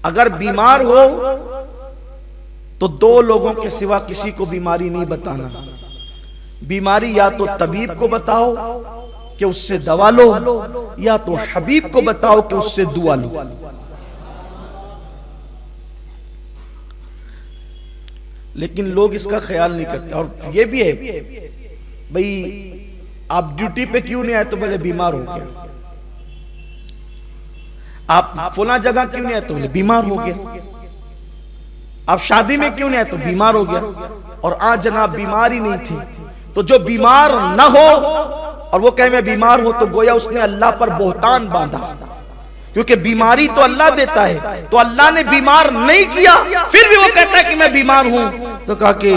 अगर बीमार हो तो दो लोगों के सिवा किसी को बीमारी नहीं बताना। बीमारी या तो तबीब को बताओ कि उससे दवा लो, या तो हबीब को बताओ कि उससे दुआ लो। लेकिन लोग इसका ख्याल नहीं करते। और ये भी है भाई, आप ड्यूटी पे क्यों नहीं आए? तो बोले बीमार हो गया। आप फुला जगह क्यों नहीं आए? तो बोले बीमार हो गया। आप शादी में क्यों नहीं आए? तो बीमार हो गया। और आज जनाब बीमार ही नहीं थी। तो जो बीमार ना हो और वो कहे मैं बीमार हूं, तो गोया उसने अल्लाह पर बोहतान बांधा, क्योंकि बीमारी तो अल्लाह देता है। तो अल्लाह ने बीमार नहीं किया, फिर भी वो कहता है कि मैं बीमार हूं। तो कहा कि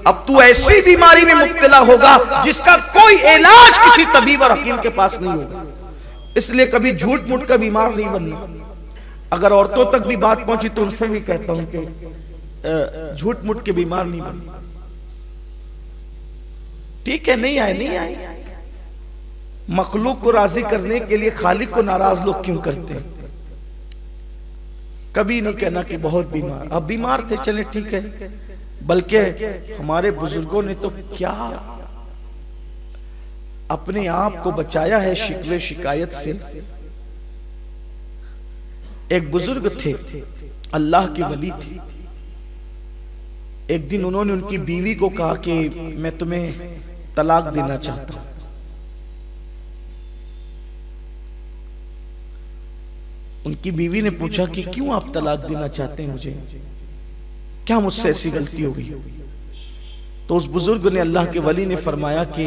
अब तू ऐसी बीमारी में मुब्तला होगा जिसका कोई इलाज किसी तबीब और हकीम के पास नहीं होगा। इसलिए कभी झूठ मूठ का बीमार नहीं बनना। अगर औरतों तक भी बात पहुंची तो उनसे भी कहता हूं कि झूठ मूठ के बीमार नहीं बनना। ठीक है, नहीं आए नहीं आए। मखलूक को राजी करने के लिए खालिक को नाराज लोग क्यों करते हैं? कभी नहीं कहना कि बहुत बीमार, अब बीमार थे चले ठीक है। बल्कि हमारे बुजुर्गों ने तो क्या अपने आप को बचाया है शिकवे शिकायत से। एक बुजुर्ग थे, अल्लाह के वली थे। एक दिन उन्होंने उनकी बीवी को कहा कि मैं तुम्हें तलाक देना चाहता हूं। उनकी बीवी ने पूछा कि क्यों आप तलाक देना चाहते हैं मुझे, क्या मुझसे ऐसी गलती हो गई? तो उस बुजुर्ग ने, अल्लाह के वली ने फरमाया कि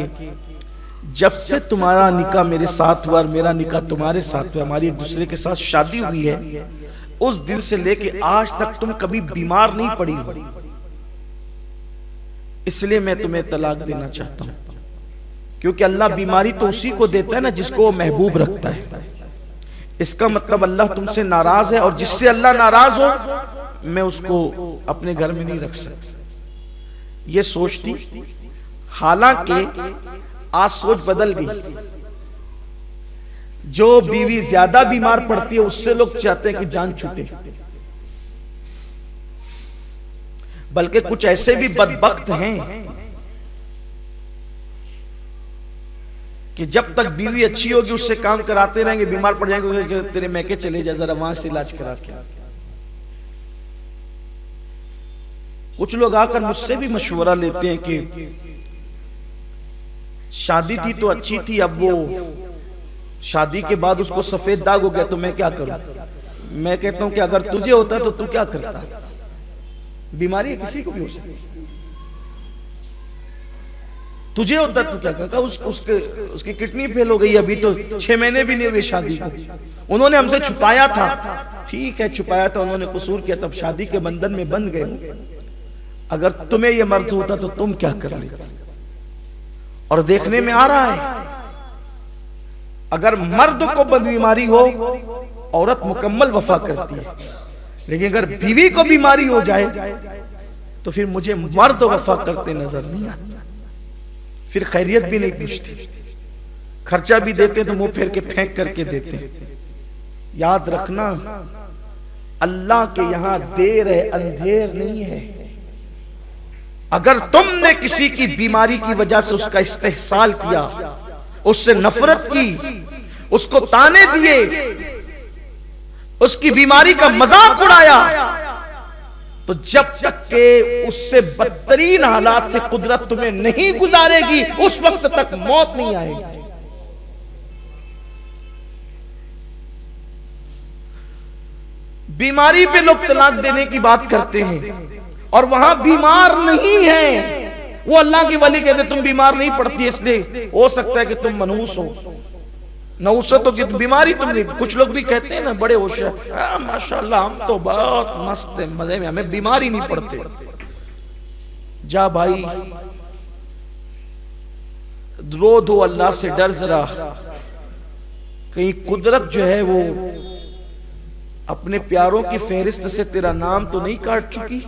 जब से तुम्हारा निकाह मेरे साथ हुआ और मेरा निकाह तुम्हारे साथ हुआ, हमारी एक दूसरे के साथ शादी हुई है, उस दिन से लेके आज तक तुम कभी बीमार नहीं पड़ी हो, इसलिए मैं तुम्हें तलाक देना चाहता हूं। क्योंकि अल्लाह बीमारी तो उसी को देता है ना जिसको वो महबूब रखता है। इसका मतलब अल्लाह तुमसे नाराज है, और जिससे अल्लाह नाराज हो मैं उसको अपने घर में नहीं रख सकता। ये सोचती, हालांकि आज सोच बदल गई। जो बीवी ज्यादा बीमार पड़ती है उससे लोग चाहते हैं कि जान छूटे। बल्कि कुछ ऐसे भी बदबख्त हैं कि जब तक बीवी अच्छी होगी उससे काम कराते रहेंगे, बीमार पड़ जाएंगे, तेरे मैके चले जा जरा वहां से इलाज करा के। कुछ लोग आकर मुझसे भी मशवरा लेते हैं कि शादी थी तो अच्छी थी, अब वो शादी के बाद उसको सफेद दाग हो गया, तो मैं क्या करूं? मैं कहता हूं कि अगर तुझे होता तो तू क्या करता? बीमारी किसी को भी हो सकती, तुझे होता तो क्या करता? उसकी किडनी फेल हो गई, अभी तो 6 महीने भी नहीं हुए शादी को। उन्होंने हमसे छुपाया था, ठीक है छुपाया था, उन्होंने कसूर किया, तब शादी के बंधन में बंध गए। अगर तुम्हें यह मर्ज होता तो तुम क्या कर लेते? और देखने में आ रहा है, अगर मर्द को बीमारी हो औरत मुकम्मल वफा करती है, लेकिन अगर बीवी को बीमारी हो जाए तो फिर मुझे मर्द वफा करते नजर नहीं आते। फिर खैरियत भी नहीं पूछती, खर्चा भी देते तो मुंह फेर के फेंक करके देते। याद रखना, अल्लाह के यहां देर है, अंधेर नहीं है। अगर तुमने किसी की बीमारी की वजह से उसका इस्तेहसाल किया, उससे नफरत की, उसको ताने दिए, उसकी बीमारी का मजाक उड़ाया, तो जब तक के उससे बदतरीन हालात से कुदरत तुम्हें नहीं गुजारेगी, उस वक्त तक मौत नहीं आएगी। बीमारी पे लोग तलाक देने की बात करते हैं और वहां बीमार नहीं है। वो अल्लाह के वली कहते तुम बीमार नहीं पड़ती, इसलिए हो सकता है कि तुम मनहूस हो, नौसत हो कि बीमारी तुम नहीं। कुछ लोग भी कहते हैं ना, बड़े होशियार, माशाल्लाह हम तो बहुत मस्त है, मजे में, हमें बीमारी नहीं पड़ते। जा भाई, रो दो, अल्लाह से डर जरा, कहीं कुदरत जो है वो अपने प्यारों की फहरिस्त से तेरा नाम तो नहीं काट चुकी।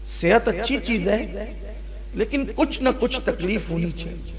सेहत अच्छी चीज है, लेकिन कुछ ना कुछ तकलीफ होनी चाहिए।